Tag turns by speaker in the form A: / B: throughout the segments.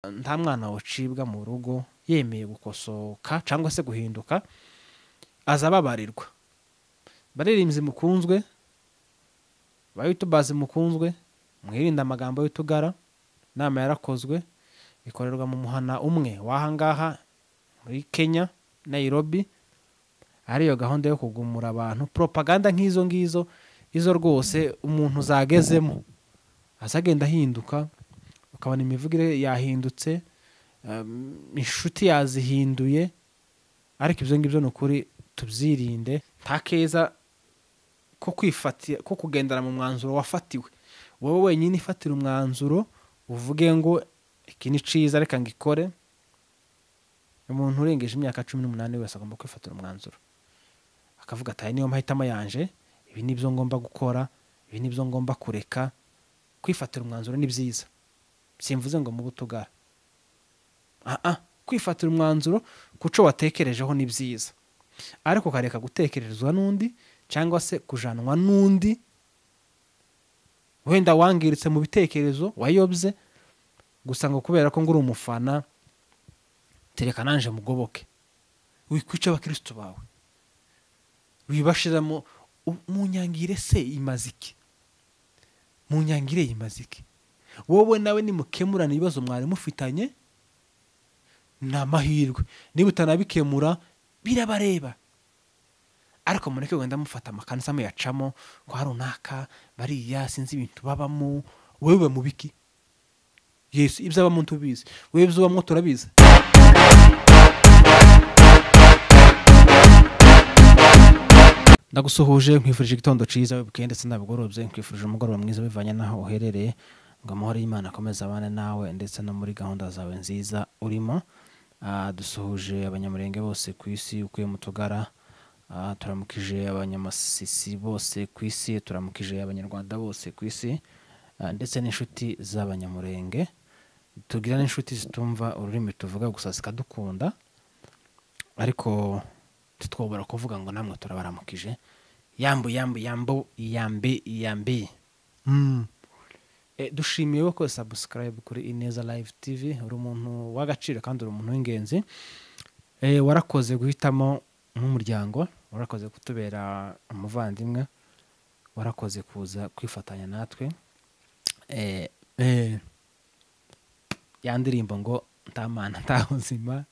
A: nta mwana wacibwa mu rugo yemeye gukosoka cyangwa se guhinduka azababarirwa. Baririmbyi mukunzwe, ba YouTubers mukunzwe, mwirinde amagambo y'utugara. Nama yarakozwe ikorerwa mu muhana umwe wahangaha muri Kenya, Nairobi. Ariyo gahunda yo kugumura abantu, propaganda nk'izo ngizo izo rwose umuntu zagezemo azagenda ahinduka, ukabona imivugire yahindutse, inshuti yazihinduye. Ariko ibyo ngibyo nukuri tubyirinde. Nta keza ko kwifatira ko kugendera mu mwanzuro wafatiwe. Wowe wenyine ifatira umwanzuro uvuge ngo iki ni ciza reka ngikore. Umuntu urengeje imyaka 18 wese agomba kwifatira umwanzuro akavuga ati niyo mahitamo yanje, ibi nibyo ngomba gukora, ibi nibyo ngomba kureka. Kwifatira umwanzuro ni byiza, simvuze ngo mu butugara. Kwifatira umwanzuro kuco watekerejeho ni byiza, ariko kareka gutekerezwa n'undi cyangwa se kujanwa n'undi wenda wangiritse mu bitekerezo wayobye gusa ngo kubera ko nguri umufana tereka nanje mugoboke. Wikwica abakristo bawe, wibashiramo mu nyangire se imaziki, mu nyangire imaziki. Wowe nawe nimukemurana ibibazo mwari mufitanye na mahirwe, niba utanabikemura birabareba. Ariko mureke wenda mufata amakanisa mu yacamo ko harunaka bariya sinzi ibintu babamo. Wewe mubiki Yesu ibyo abamo tubizi, wewe ibyo ubamo turabizi. Ndagusuhuje nkwifurije igitondo ciza webwe ndetse nabigorobye, nkwifurije umugoroba mwiza bivanye naho uherereye. Ngo amahoro y'Imana akomeze abane nawe ndetse no muri gahunda zawe nziza urimo. Dusuhuje abanyamurenge bose ku isi ukuye mu tugara. Turamukije abanyamasisi bose ku isi, turamukije abanyarwanda bose ku isi, ndetse n'inshuti z'abanyamurenge. Tugira n'inshuti zitumva ururimi tuvuga gusa zikadukunda, ariko tutwobora kuvuga ngo namwe turabaramukije. Yambi. Dushimiye ko subscribe kuri Ineza Live TV. Uri umuntu w'agaciro kandi uri umuntu w'ingenzi. Warakoze guhitamo nk'umuryango, warakoze kutubera umuvandimwe, warakoze kuza kwifatanya natwe. Ya ndirimbo ngo ntamana ntahuzima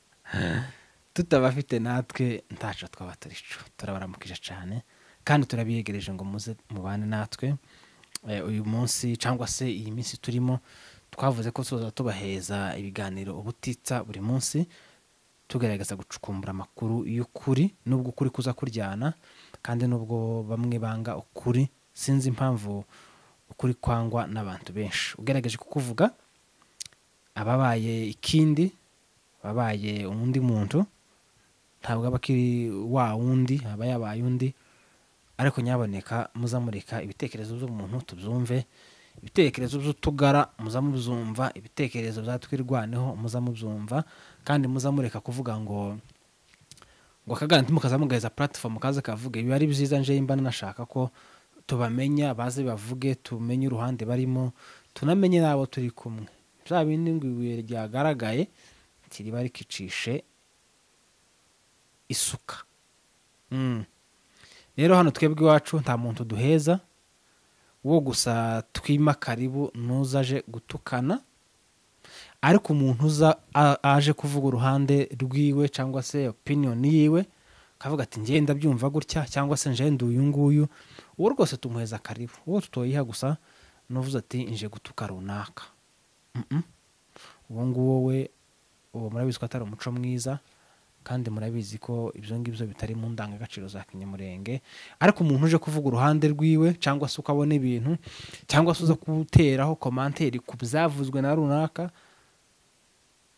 A: tutabafite natwe ntaco twaba turico. Turabaramukije cyane kandi turabiyegereje ngo muze mubane natwe. Uyu munsi cyangwa se iyi minsi turimo twavuze ko tuza tubaheza ibiganiro ubutitsa buri munsi, tugerageza gucukumbura amakuru y'ukuri, nubwo ukuri kuza kuryana kandi nubwo bamwe banga ukuri. Sinzi impamvu ukuri kwangwa n'abantu benshi. Ugerageje kukuvuga ababaye ikindi, babaye undi muntu, ntabwo abakiri wa wundi, aba yabaye undi. Ariko nyaboneka muzamurika ibitekerezo by'umuntu tubyumve, ibitekerezo by'utugara muzamubyumva, ibitekerezo byatwirwaneho muzamubyumva, kandi muzamureka kuvuga ngo akagana ntimukazamugaheza platform kaze kavuge. Ibi ari byiza nje imba nashaka ko tubamenya, baze bavuge, tumenye uruhande barimo, tunamenye nabo turi kumwe. Bya bindi ngo ibuye ryagaragaye kiriba rikicishe isuka. Rero hano twebwe iwacu nta muntu duheza, wo gusa twima karibu nuzaje gutukana. Ariko umuntu uza aje kuvuga uruhande rwiwe cyangwa se opinion yiwe, kavuga ati ngiye ndabyumva gutya cyangwa se nje nduyu nguyu, uwo rwose tumuheza karibu. Uwo tutoyiha gusa nuvuze ati nje gutuka runaka. Uwo nguwo we uwo murabizi ko atari umuco mwiza, kandi murabizi ko ibyo ngibyo bitari mu ndangagaciro za kinyamurenge. Ariko umuntu uje kuvuga uruhande rwiwe cyangwa se ukabona ibintu cyangwa se uza kuteraho commentaire ku byavuzwe na runaka,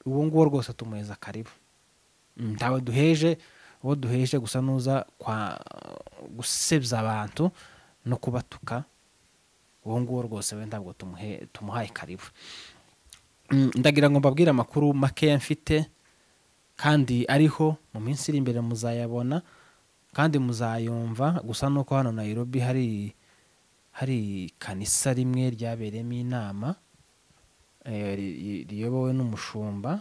A: uwo nguwo rwose tumuheza karibu. Ntawe duheje, uwo duheje gusa nuza kwa gusebya abantu no kubatuka, uwo nguwo rwose we ntabwo tumuhaye karibu. Ndagira ngo mbabwire amakuru make mfite kandi ariho mu minsi iri imbere muzayabona kandi muzayumva. Gusa nuko hano Nairobi hari kanisa rimwe ryabereyemo inama riyobowe n'umushumba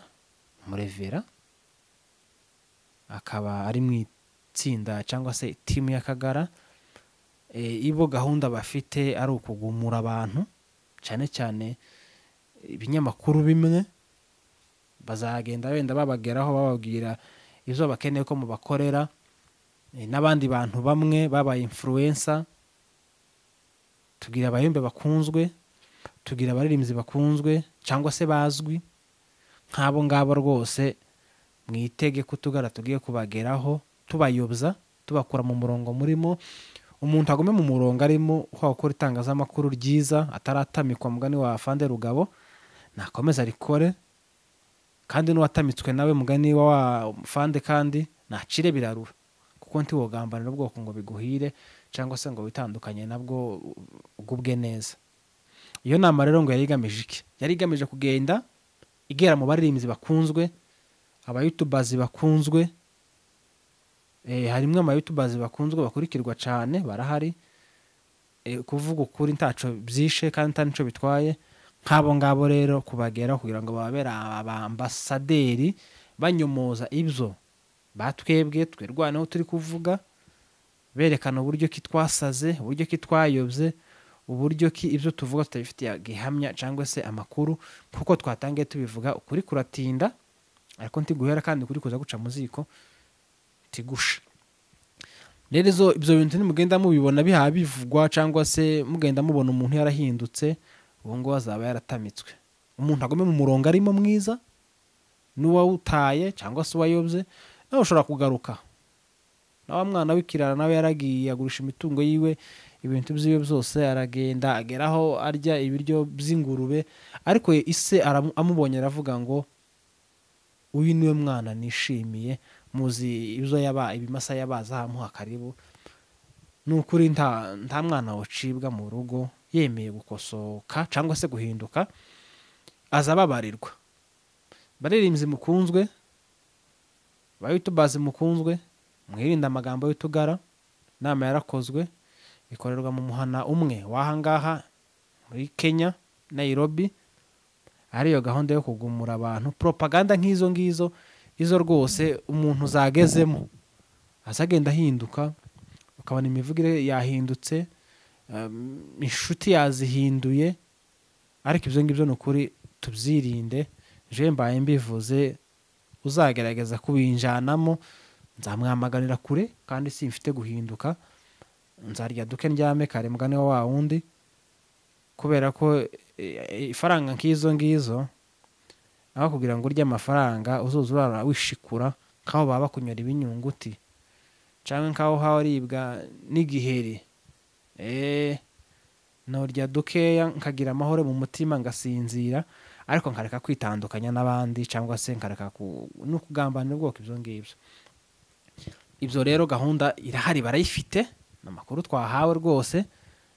A: Murevera, akaba ari mu itsinda cyangwa se timu y'Akagara. Ibo gahunda bafite ari ukugumura abantu, cyane cyane ibinyamakuru bimwe bazagenda wenda babageraho bababwira ibyo bakeneye ko mubakorera, n'abandi bantu bamwe babaye influencer, tugira abayimbe bakunzwe, tugira abaririmbyi bakunzwe cyangwa se bazwi. Nk'abo ngabo rwose mwitege ko Utugara tugiye kubageraho, tubayobya, tubakura mu murongo murimo. Umuntu agume mu murongo arimo ukora itangazamakuru ryiza, ataratamikwa mugani wa Afande Rugabo, nakomeza rikore. Kandi n'uwatamitswe nawe mugani wa Afande kandi nacire birarura, kuko ntiwogambanira ubwoko ngo biguhire cyangwa se ngo witandukanye nabwo ugubwe neza. Iyo nama rero ngo yari igamije iki? Yari igamije kugenda igera mu baririmbyi bakunzwe, aba-YouTubers bakunzwe. Harimwe ama-YouTubers bakunzwe bakurikirwa cyane, barahari. Kuvuga ukuri ntaco byishe kandi ntaco bitwaye. Nk'abo ngabo rero kubagera kugira ngo babere abambasaderi banyomoza ibyo batwebwe twerwaneho turi kuvuga, berekana uburyo ki twasaze, uburyo ki twayobye, uburyo ki ibyo tuvuga tutabifitiye gihamya cyangwa se amakuru, kuko twatangiye tubivuga ukuri kuratinda ariko ntiguhera kandi kuri kuza guca mu ziko tigusha. Rero ibyo bintu nimugenda mubibona biha bivugwa cyangwa se mugenda mubona umuntu yarahindutse, ubu ngo azaba yaratamitswe. Umuntu agume mu murongo arimo mwiza, n'uwawutaye cyangwa se uwayobye nawe ushobora kugaruka. Na wa mwana w'ikirara nawe yaragiye agurisha imitungo yiwe, ibintu byiwe byose aragenda ageraho arya ibiryo by'ingurube, ariko ise amubonye aravuga ngo uyu niwe mwana nishimiye, muzi ibyo ibimasa yabaza amuha karibu. Nukuri nta mwana wacibwa mu rugo yemeye gukosoka cyangwa se guhinduka, azababarirwa. Baririmbyi mukunzwe, ba-YouTubers mukunzwe, mwirinda amagambo y'Utugara. Nama yarakozwe, ikorerwa mu muhana umwe wahangaha muri Kenya, Nairobi. Ariyo gahunda yo kugumura abantu, propaganda nk'izo ngizo, izo rwose umuntu zagezemo azagenda ahinduka, ukabona imivugire yahindutse, inshuti yazihinduye. Ariko ibyo ngibyo nukuri tubyirinde. Je mbaye mbivuze, uzagerageza kubinjanamo nzamwamaganira kure, kandi simfite guhinduka. Nzarya duke ndyame kare mugani wa wundi, kubera ko ifaranga nk'izo ngizo aho kugira ngo urye amafaranga uzoza urara wishikura kaho baba kunyora ibinyunguti cyangwa kaho haribwa n'igiheri. Norya dukeya nkagira amahoro mu mutima ngasinzira, ariko nkareka kwitandukanya n'abandi cyangwa se nkareka no kugambanira ubwoko ibyo ngibyo. Ibyo rero gahunda irahari, barayifite, n'amakuru twahawe rwose.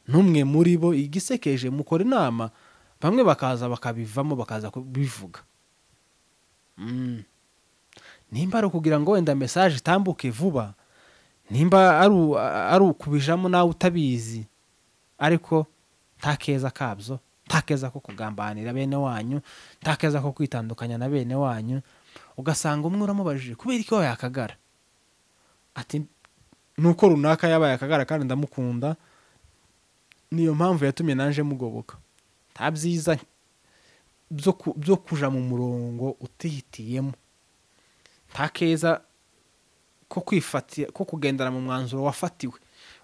A: Numwe muri bo igisekeje mukora inama, bamwe bakaza bakabivamo bakaza kubivuga. Nimba ari ukugira ngo wenda message itambuke vuba, nimba ari ukubijamo nawe utabizi, ariko ntakeza kabyo, ntakeza ko kugambanira bene wanyu, ntakeza ko kwitandukanya na bene wanyu. Ugasanga umwe uramubajije kubera iki wabaye Akagara, ati nuko runaka yabaye Akagara kandi ndamukunda, niyo mpamvu yatumye nanje mugoboka. Nta byiza byo kuja mu murongo utihitiyemo, nta keza ko kwifatira, ko kugendera mu mwanzuro wafatiwe.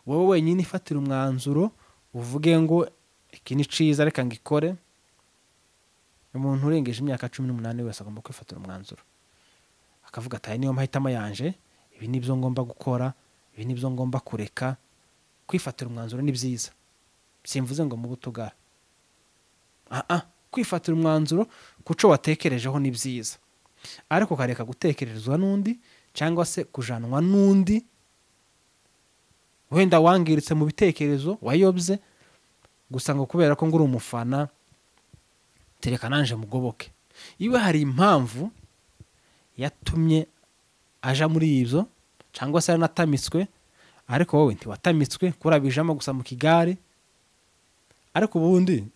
A: Wowe wenyine ifatira umwanzuro uvuge ngo iki ni ciza reka ngikore. Umuntu urengeje imyaka 18 wese agomba kwifatira umwanzuro, akavuga ati niyo mahitamo yanje, ibi nibyo ngomba gukora, ibi nibyo ngomba kureka. Kwifatira umwanzuro ni byiza, simvuze ngo mu Butugara. Kwifatira umwanzuro kuco watekerejeho ni byiza, ariko kareka gutekerezwa n'undi cyangwa se kujanwa n'undi wenda wangiritse mu bitekerezo wayobye, gusa ngo kubera ko nguri umufana tereka nanje mugoboke. Iwe hari impamvu yatumye aja muri ibyo, cyangwa se natamitswe, ariko wowe ntiwatamitswe kurabijamo gusa mu kigare. Ariko ubundi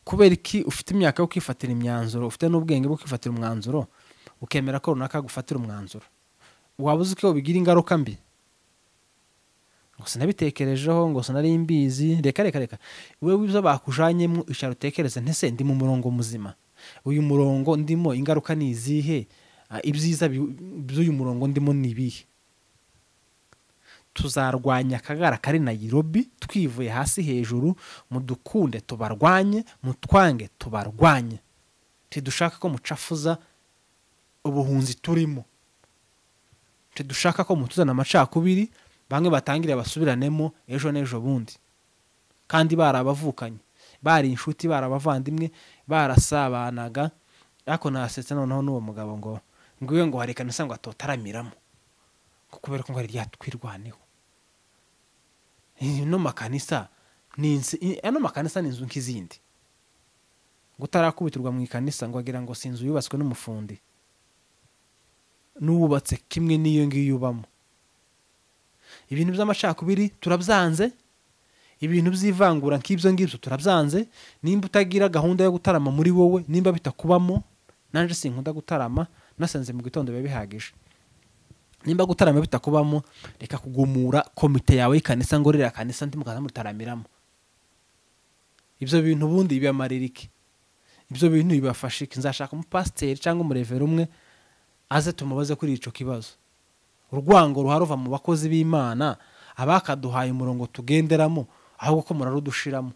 A: kubera iki ufite imyaka yo kwifatira imyanzuro, ufite n'ubwenge bwo kwifatira umwanzuro, ukemera ko runaka gufatira umwanzuro? Waba uzi ko bigira ingaruka mbi? Ngo sinabitekerejeho, ngo sinari mbizi. Reka wewe ibyo bakujanyemo ishara utekereza, ntese ndi mu murongo muzima? Uyu murongo ndimo ingaruka ni izihe? Ibyiza by'uyu murongo ndimo ni ibihe? Tuzarwanya akagara kari Nairobi twivuye hasi hejuru, mudukunde tubarwanye, mutwange tubarwanye. Tidushaka ko mucafuza ubuhunzi turimo, tidushaka ko mutuzana amacakubiri, bamwe batangire basubiranemo ejo n'ejo bundi, kandi barabavukanye, bari inshuti, barabavandimwe, barasabanaga. Ariko nasetse noneho n'uwo mugabo ngo ngwiwe ngo hari kanisa ngo atotaramiramo kubera ko ngo ari ryatwirwaneho. No makanisa ni inzu nk'izindi, gutarakubitirwa mu ikanisa ngo agira ngo sinzu yubatswe n'umufundi, n'uwubatse kimwe n'iyo ngiyo ubamo. Ibintu by'amacakubiri turabyanze, ibintu by'ivangura nk'ibyo ngibyo turabyanze. Nimba utagira gahunda yo gutarama muri wowe, nimba bitakubamo, nanje sinkunda gutarama, nasenze mu gitondo biba bihagije. Nimba gutarama bitakubamo, reka kugumura komite yawe y'ikanisa ngo rira kanisa ndi mukaza mutaramiramo. Ibyo bintu bundi bibamarira iki? Ibyo bintu bibafasha iki? Nzashaka umupasiteri cyangwa umurevera umwe aze tumubaze kuri ico kibazo. Urwango ruharova mu bakozi b'Imana, abakaduhaye umurongo tugenderamo, ahubwo ko murarudushiramo.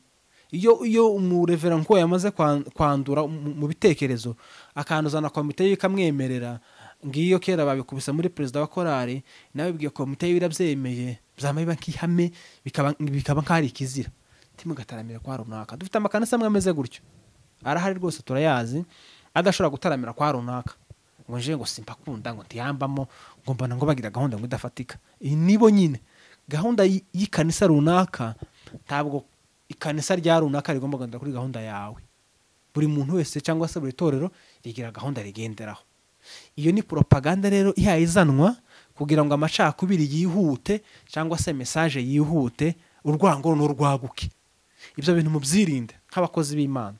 A: Iyo umurevera nko yamaze kwandura mu bitekerezo, akanduzana komite yikamwemerera, ngiyo kera babikubisa muri perezida wa korari, nawe bwiye komite y'irabyemeye, byamaye bankihame, bikaba nkari ikizira. Timugataramira kwa runaka. Dufite amakanisa amwe ameze gutyo, arahari rwose turayazi, adashobora gutaramira kwa runaka ngo nje ngo simpakunda ngo ntiyambamo, ngo mbana ngo bagira gahunda ngo idafatika. Iyi nibo nyine gahunda y'ikanisa runaka, ntabwo ikanisa rya runaka rigomba kugenda kuri gahunda yawe. Buri muntu wese cyangwa se buri torero rigira gahunda rigenderaho. Iyo ni propaganda rero ihayizanwa kugira ngo amacakubiri yihute cyangwa se message yihute, urwango n'urwaguke. Ibyo bintu mubyirinde nk'abakozi b'Imana.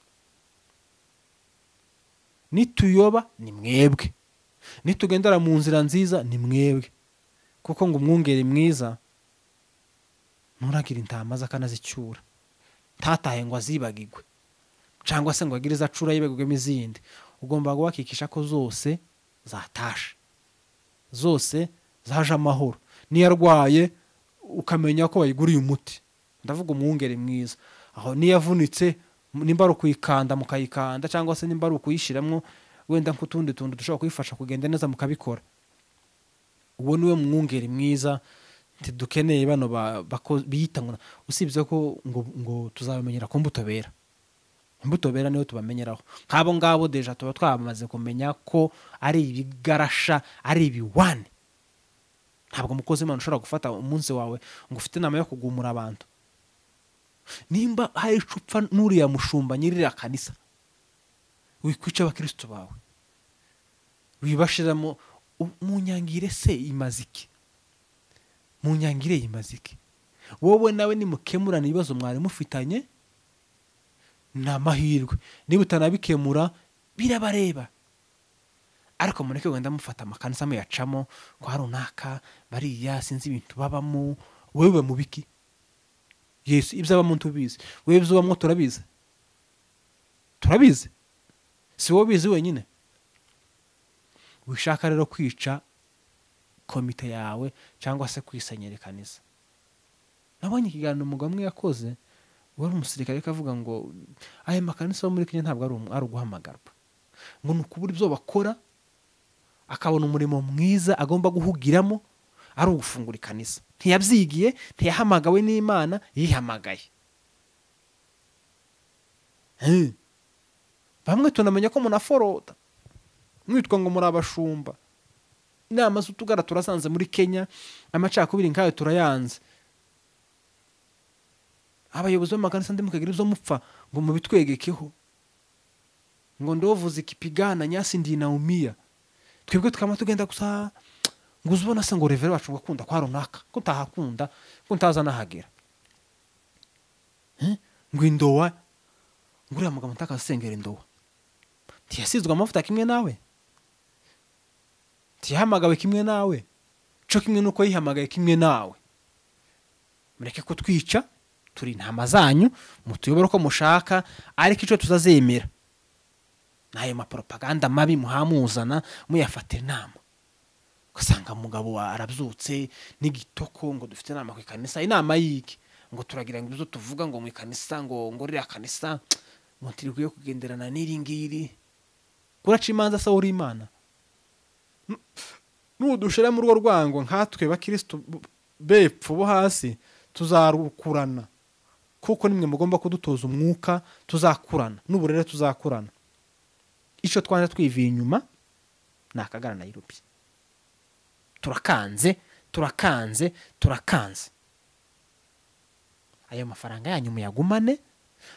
A: Nituyoba ni mwebwe, nitugendera mu nzira nziza ni mwebwe, kuko ngo umwungeri mwiza nuragira intama zakanazicyura, ntatahe ngo azibagirwe cyangwa se ngo agire zacura yibagirwemo izindi. Ugomba guhakikisha ko zose zatashe, zose zaje amahoro. Niyo arwaye ukamenya ko bayiguriye umuti, ndavuga umwungeri mwiza. Aho niyo yavunitse, nimba ari ukuyikanda mukayikanda, cyangwa se nimba ari ukuyishiramwo wenda nk'utundi tuntu dushobora kuyifasha kugenda neza mukabikora. Uwo niwe mwungeri mwiza. Ntidukeneye bano biyita ngo usibye ko ngo tuzabamenyera ku mbuto bera. Imbuto bera niyo tubamenyeraho. Nk'abo ngabo deja tuba twamaze kumenya ko ari ibigarasha, ari ibiwane. Ntabwo umukozi w'Imana ushobora gufata umunsi wawe ngo ufite inama yo kugumura abantu. Nimba hari icupfa n'uriya mushumba nyirira kanisa, wikwica abakristo bawe, wibashiramo mu nyangire se imaziki, mu nyangire imaziki. Wowe nawe nimukemurana ibibazo mwari mufitanye, na mahirwe. Niba utanabikemura birabareba, ariko mureke wenda mufata amakanisa muyacamo kwa runaka bariya sinzi ibintu babamo. Wewe mubiki? Yesu ibyo abamo tubizi, wewe ibyo abamo turabizi, turabizi. Si wowe bizi wenyine. Wishaka rero kwica komite yawe cyangwa se kwisenyera kanisa. Nabonye ikiganiro umugabo umwe yakoze, wari umusirikare kavuga ngo aya makanisa yo muri Kenya ntabwo ari uguhamagarwa, ngo nukubura ibyo bakora, akabona umurimo mwiza agomba guhugiramo ari ugufungura ikanisa. Ntiyabyigiye, ntiyahamagawe n'Imana, yihamagaye. Bamwe tunamenya ko munaforota, mwitwa ngo muri abashumba. Inama z'utugara turasanze muri Kenya, amacakubiri nkayo turayanze. Abayobozi b'amakanisa ndi mukagira ibyo mupfa ngo mubitwegekeho, ngo ndovuze ikipigana nyasi ndi naumia. Twebwe tukama tugenda gusa ngo uzubona se ngo revera wacu ngakunda kwa runaka, ko ntahakunda, ko ntaza nahagera. Ngo indowa nguriya mugabo ntakasengera indoha ntiyasizwe amavuta kimwe nawe, ntiyahamagawe kimwe nawe, cyo kimwe nuko yihamagaye kimwe nawe. Mureke kutwica, turi intama zanyu, mutuyobora uko mushaka, ariko icyo tuzazemera n'ayo mapropaganda mabi muhamuzana muyafatira inama. Ugasanga umugabo arabyutse n'igitoko ngo dufite inama ku ikanisa. Inama y'iki? Ngo turagira ngo ibyo tuvuga ngo mu ikanisa ngo ririya kanisa ngo ntirikwiye kugenderana n'iri ngiri. Kuraca imanza se uri Imana? Nudushira mu rugo rwango nkatwe bakristo bepfo bo hasi tuzarukurana, kuko nimwe mugomba kudutoza umwuka, tuzakurana n'uburere, tuzakurana. Icyo twanje twiviye inyuma nakagara na Nairobi. Turakanze. Ayo mafaranga yanyu muyagumane,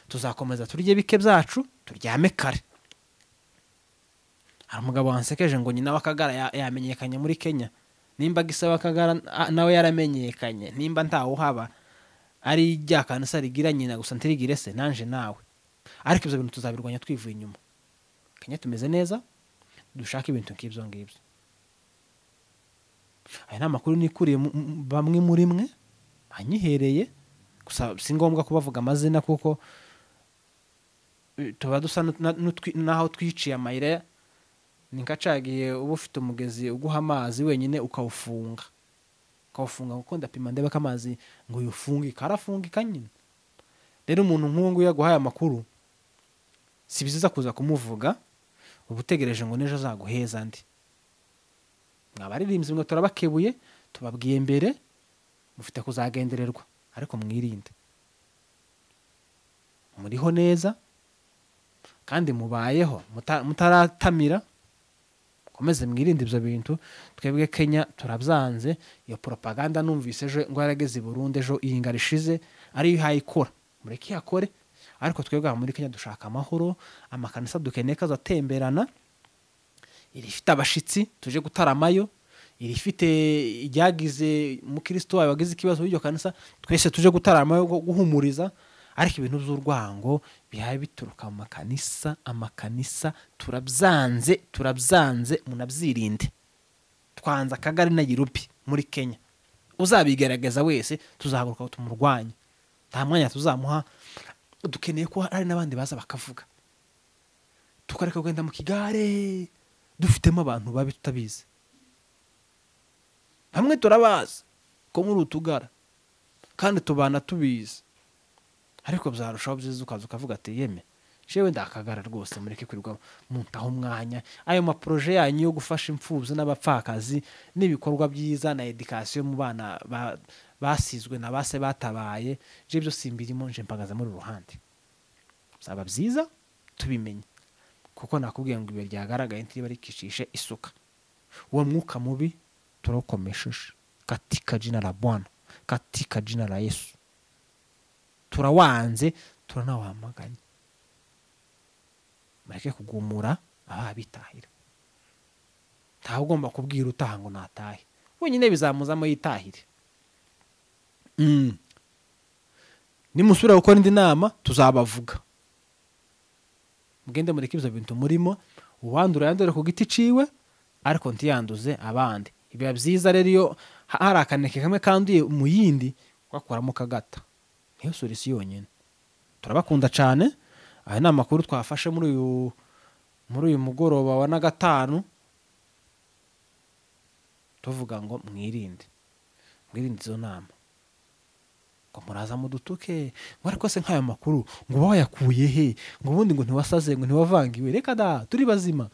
A: tuzakomeza turye bike byacu, turyame kare. Hari umugabo wansekeje ngo nyina w'Akagara yamenyekanye muri Kenya. Nimba gisaba Akagara nawe yaramenyekanye, nimba ntawo haba ari rya kanisa rigira nyina gusa ntirigire se nanje nawe. Ariko ibyo bintu tuzabirwanya twivuye inyuma. Kenya tumeze neza, dushaka ibintu nk'ibyo ngibyo. Aya n'amakuru nikuriye bamwe muri mwe anyihereye, gusa si ngombwa kubavuga amazina kuko tuba dusa naho twiciye amayira. Ninkacagiye uba ufite umugezi uguha amazi wenyine ukawufunga kuko ndapima ndebe ko amazi ngo yufunge karafungika nyine. Rero umuntu nk'uwo yaguhaye amakuru si biziza kuza kumuvuga ubutegereje ngo nejo azaguheza ndi. Mwabaririmbyi mwe turabakebuye, tubabwiye mbere mufite kuzagendererwa, ariko mwirinde. Muriho neza kandi mubayeho mutaratamira, komeze mwirinde ibyo bintu. Twebwe Kenya turabyanze. Iyo propaganda numvise ejo ngo yarageze i Burundi ejo iyi ngarishize ari hayikora, mureke yakore. Ariko twebwe muri Kenya dushaka amahoro, amakanisa dukeneye kazatemberana, irifite abashitsi tuje gutaramayo, irifite ijyagize umukristo wawe wagize ikibazo y'iryo kanisa, twese tuje gutaramayo guhumuriza. Ariko ibintu by'urwango bihaye bituruka mu amakanisa turabyanze munabyirinde. Twanza Akagari na Nairobi muri Kenya, uzabigerageza wese tuzahaguruka tumurwanya, nta mwanya tuzamuha. Dukeneye ko hari n'abandi baza bakavuga, tukareka kugenda mu kigare dufitemo abantu babi tutabizi. Hamwe turabazi ko muri utugara kandi tubana tubizi, ariko byarushaho byiza ukavuga ati yeme jewe ndakagara rwose, mureke kwirirwa muntaho umwanya. Ayo maproje yanyu yo gufasha imfubyi n'abapfakazi n'ibikorwa byiza na education mu bana basizwe na base batabaye, je byo simbirimo, nje mpagaza muri ruhande. Saba byiza tubimenye, kuko nakubwiye ngo ibe ryagaragaye ntiri barikishishe isuka. Uwo mwuka mubi turokomesheje katika jina la Bwana, katika jina la Yesu. Turawanze, turanawamaganye. Mureke kugumura ababitahira. Ntawe ugomba kubwira utaha ngo natahe, wenyine bizamuzamo yitahire. Nimusubira gukora indi nama tuzabavuga. Mugende mureke ibyo bintu murimo, uwandura yandure ku giti ciwe ariko ntiyanduze abandi. Ibiba byiza rero iyo hari akaneke kamwe kanduye mu yindi kwakoramo kagata, niyo solution yonyine. Turabakunda cyane. Aya ni amakuru twafashe muri uyu mugoroba wa na gatanu, tuvuga ngo mwirinde izo nama. Ngo muraza mudutuke, ngo ariko se nk'aya makuru ngo bayakuye he, ngo ubundi ngo ntiwasaze, ngo ntiwavangiwe. Reka da, turi bazima,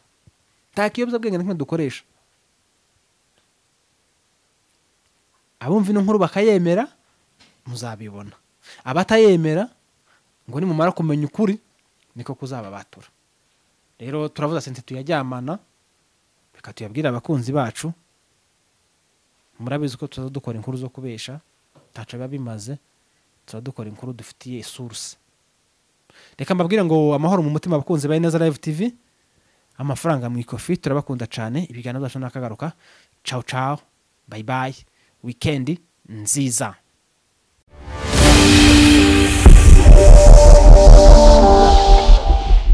A: takiyobya bwenge n'imwe dukoresha. Abumva ino nkuru bakayemera muzabibona, abatayemera ngo nimumara kumenya ukuri niko kuzaba batura. Rero turavuza sente tuyajyamana, reka tuyabwira abakunzi bacu. Murabizi ko tuzadukora inkuru zo kubesha, taca babimaze, tuzadukora inkuru dufitiye source. Reka mbabwire ngo amahoro mu mutima abakunzi ba Ineza Live TV, amafaranga mu ikofi. Turabakunda cyane, ibiganiro byacu nakagaruka. Ciao ciao, bye bye, weekend nziza.